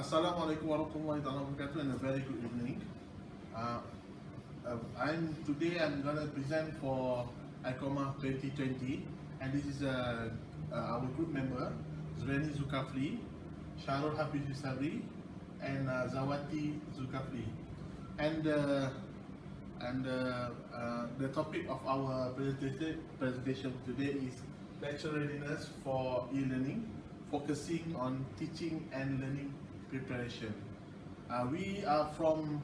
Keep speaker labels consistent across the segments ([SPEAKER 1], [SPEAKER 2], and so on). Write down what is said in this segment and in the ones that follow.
[SPEAKER 1] Assalamualaikum warahmatullahi wabarakatuh and a very good evening. Today I'm gonna present for ICCOMAH 2020, and this is our group member Zulkafli, Sharul Hafiz Sabri, and Zawati Zulkafli. And the topic of our presentation today is lecture readiness for e-learning, focusing on teaching and learning preparation. We are from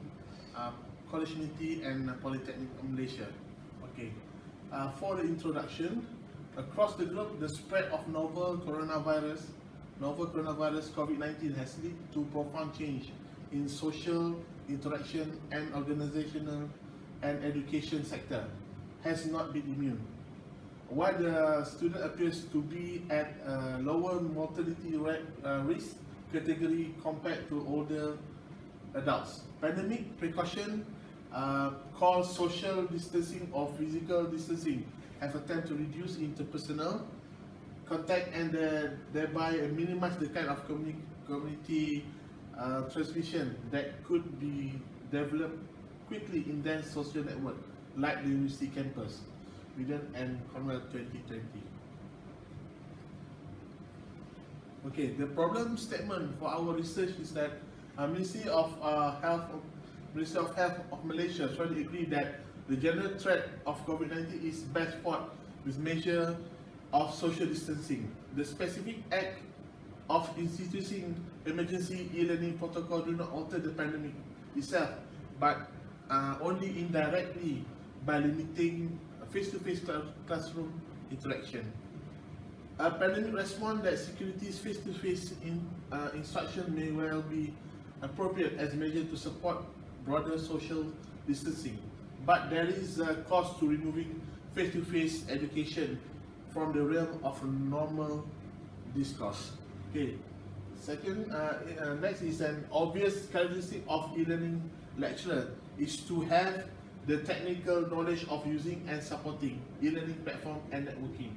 [SPEAKER 1] College Unity and Polytechnic Malaysia. Okay. For the introduction, across the globe, the spread of novel coronavirus COVID-19 has led to profound change in social interaction and organizational and education sector has not been immune. While the student appears to be at a lower mortality risk category compared to older adults, pandemic precaution called social distancing or physical distancing have attempted to reduce interpersonal contact and thereby minimize the kind of community transmission that could be developed quickly in dense social network like the university campus within and Commonwealth 2020. Okay, the problem statement for our research is that Ministry of Health of Malaysia strongly agree that the general threat of COVID-19 is best fought with measure of social distancing. The specific act of instituting emergency e-learning protocol do not alter the pandemic itself, but only indirectly by limiting face-to-face classroom interaction. A pandemic response that security's face-to-face instruction may well be appropriate as measure to support broader social distancing, but there is a cost to removing face-to-face education from the realm of normal discourse. Okay. Second, next is an obvious characteristic of e-learning lecturer is to have the technical knowledge of using and supporting e-learning platform and networking.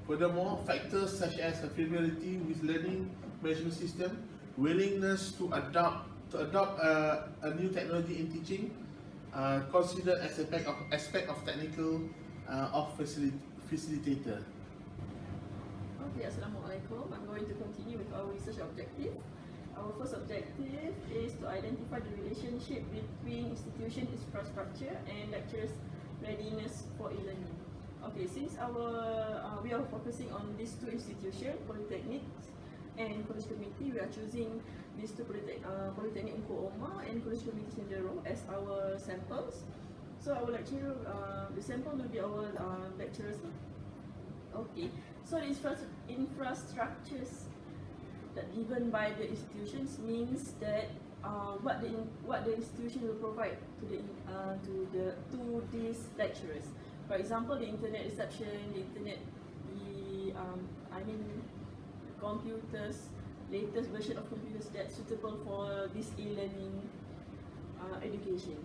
[SPEAKER 1] Furthermore, factors such as familiarity with learning management system, willingness to adopt a new technology in teaching, considered as an aspect of technical of facilitator.
[SPEAKER 2] Okay, Assalamualaikum. I'm going to continue with our research objective. Our first objective is to identify the relationship between institution infrastructure and lecturers' readiness for e-learning. Okay, since we are focusing on these two institutions, polytechnics and college community, we are choosing these two polytechnic ICCOMAH and college community Sendero as our samples. So our lecturer, the sample will be our lecturers. Okay, so the infrastructures that given by the institutions means that what the institution will provide to these lecturers. For example, the internet reception, computers, latest version of computers that's suitable for this e-learning education.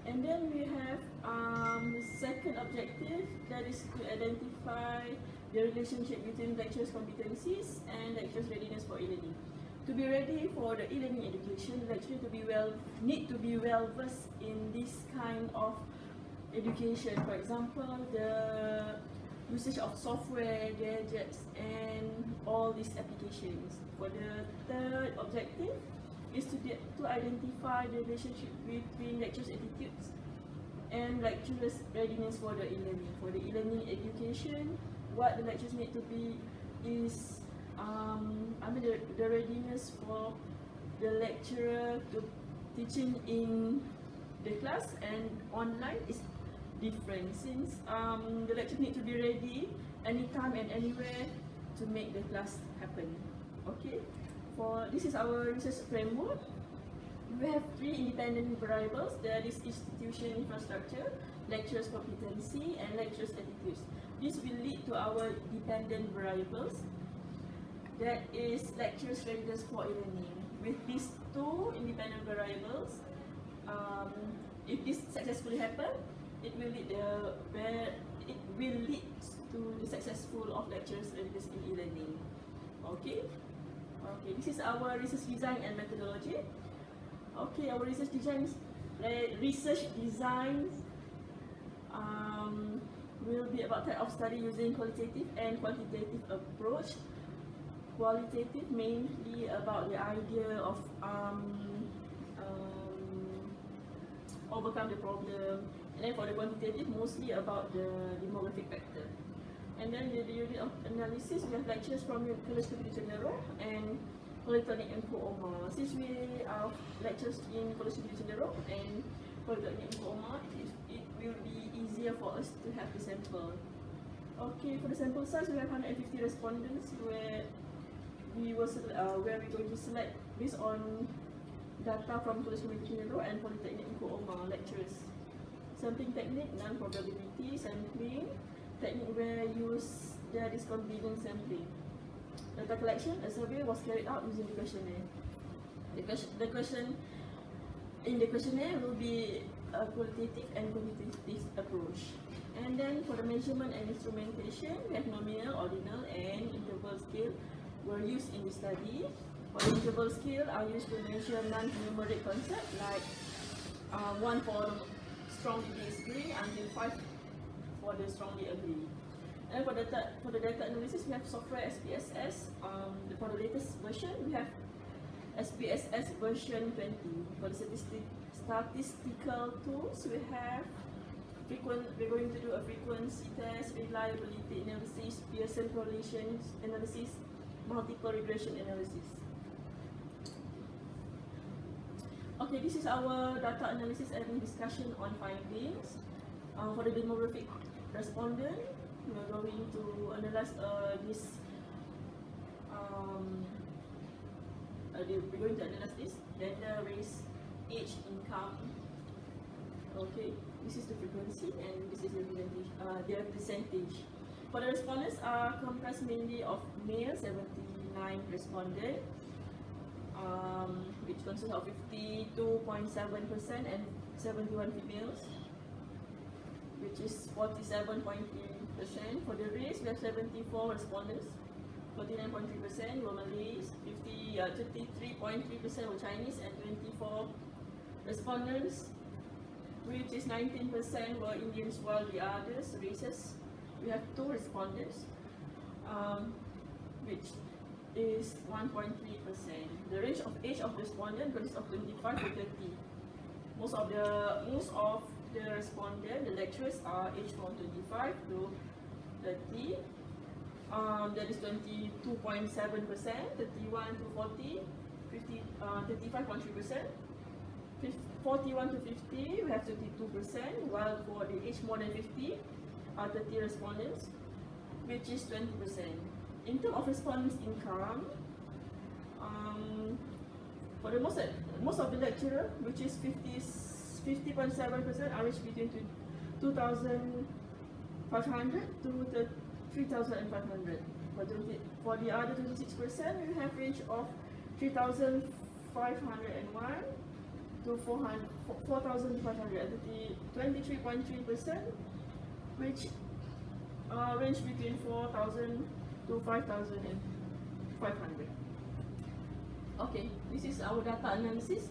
[SPEAKER 2] And then we have the second objective, that is to identify the relationship between lecturers' competencies and lecturers' readiness for e-learning. To be ready for the e-learning education, lecturers need to be well versed in this kind of education. For example, the usage of software, gadgets, and all these applications. For the third objective is to identify the relationship between lecturers' attitudes and lecturers' readiness for the e-learning. For the e-learning education, what the lecturers need to be is the readiness for the lecturer to teaching in the class and online is different, since the lecturers need to be ready anytime and anywhere to make the class happen. Okay, this is our research framework. We have three independent variables, that is institution infrastructure, lecturers' competency, and lecturers' attitudes. This will lead to our dependent variables, that is lecturers' readiness for e-learning. With these two independent variables, if this successfully happen, it will lead to the successful of lecturers' readiness in e-learning. Okay. Okay, this is our research design and methodology. Okay, our research designs will be about type of study using qualitative and quantitative approach. Qualitative mainly about the idea of overcome the problem, and then for the quantitative mostly about the demographic factor. And then the unit of analysis, we have lectures from College Rio Janeiro and Polytechnic and ICCOMAH. Since we have lectures in College Rio Janeiro and Polytechnic and ICCOMAH, it will be easier for us to have the sample. Okay, for the sample size, we have 150 respondents where we're going to select based on data from College Rio Janeiro and Polytechnic and ICCOMAH lectures. Sampling technique, non-probability sampling, technique where use there is convenience sampling. Data collection, a survey was carried out using the questionnaire. The question in the questionnaire will be a qualitative and quantitative approach. And then for the measurement and instrumentation, we have nominal, ordinal, and interval scale were used in the study. For the interval scale are used to measure non-numeric concept like 1 for strongly disagree until 5 for the strongly agree. And for the data analysis, we have software SPSS. For the latest version, we have SPSS version 20. For the statistical tools, we're going to do a frequency test, reliability analysis, Pearson correlations analysis, multiple regression analysis. Okay, this is our data analysis and discussion on findings. For the demographic respondent, we are going to analyze we're going to analyze this gender, race, age, income. Okay, this is the frequency and this is their percentage. For the respondents are comprised mainly of male, 79 respondents, which consists of 52.7% and 71 females, which is 47.3%. For the race, we have 74 respondents, 49.3% were Malays, 33.3% were Chinese, and 24 respondents, which is 19% were Indians, while the others races, we have 2 respondents, which is 1.3%. The range of age of respondent consists of 25 to 30. Most of the respondent, the lecturers are aged from 25 to 30. That is 22.7%, 31 to 40, 35.3%. 41 to 50, we have 32%, while for the age more than 50, 30 respondents, which is 20%. In terms of respondents' income, for the most of the lecturer, which is 50.7%, are ranged between 2,500 to 3,500. For the other 26%, we have range of 3,501 to 4,500. The 23.3%, which range between 4,000 to 5,500. Okay, this is our data analysis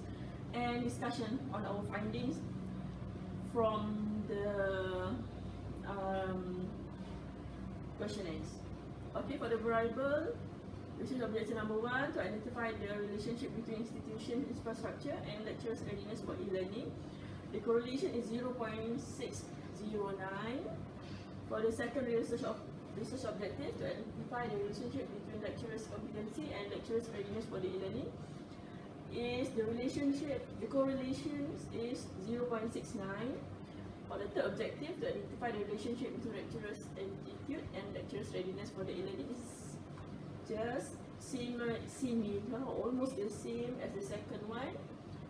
[SPEAKER 2] and discussion on our findings from the questionnaires. Okay, for the variable, which is objective number 1, to identify the relationship between institution infrastructure and lecturers' readiness for e-learning. The correlation is 0.609. For the second research objective, to identify the relationship between lecturers' competency and lecturers' readiness for the e-learning, the correlation is 0.69. For the third objective, to identify the relationship between lecturers' attitude and lecturers' readiness for the e-learning, is just similar, almost the same as the second one,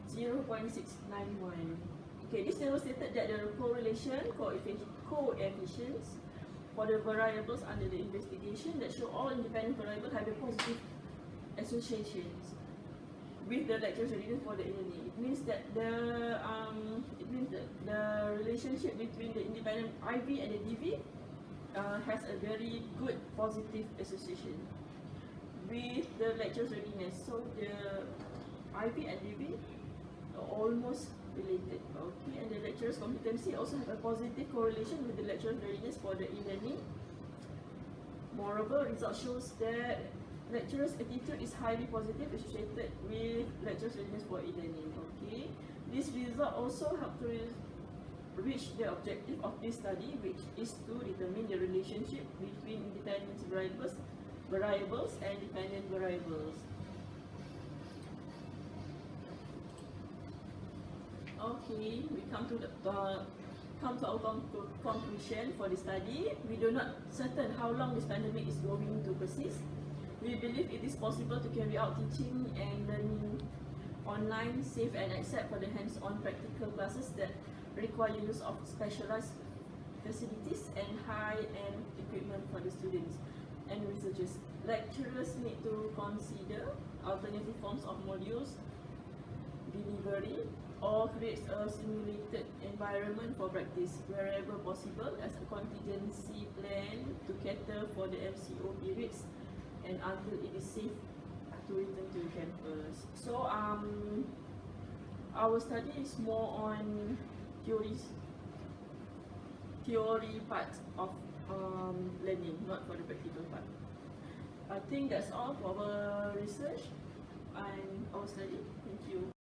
[SPEAKER 2] 0.691. Okay, this demonstrated that the correlation coefficients for the variables under the investigation that show all independent variables have a positive associations with the lecturers' readiness for the e-learning. It means that the relationship between the independent IV and the DV has a very good positive association. with the lecturer's readiness. So the IB and DB are almost related. Okay, and the lecturer's competency also have a positive correlation with the lecturer's readiness for the e-learning. Moreover, results shows that lecturer's attitude is highly positive associated with lecturer's readiness for e-learning. Okay, this result also help to reach the objective of this study, which is to determine the relationship between independent variables and dependent variables. Okay, we come to our conclusion for the study. We do not certain how long this pandemic is going to persist. We believe it is possible to carry out teaching and learning online, safe and except for the hands-on practical classes that require use of specialized facilities and high-end equipment for the students and researchers. Lecturers need to consider alternative forms of modules delivery or create a simulated environment for practice wherever possible as a contingency plan to cater for the MCO periods and until it is safe to return to campus. So our study is more on theory part of learning, not for the practical part. I think that's all for our research and our study. Thank you.